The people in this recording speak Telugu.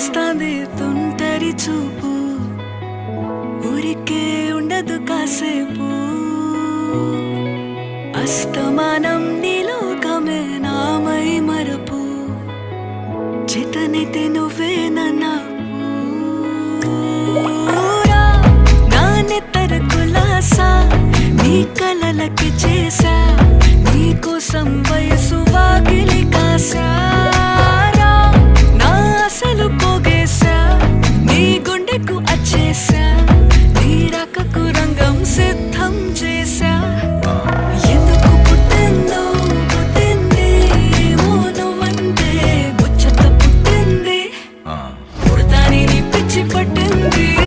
వస్తాంది తుంటరి చూపు, ఊరికే ఉండదు కాసేపు. అస్తమానం నీలోకమే నామై మరపు, చేతనైతే నువ్వే నన్నూరా. నా నెత్తర కులాసా నీ కలలకి చేసా, నీ కోసం వయసు వాకిలి కాసారా. నా అసలు పోగేశా, నీ గుండెకు అచ్చేసా.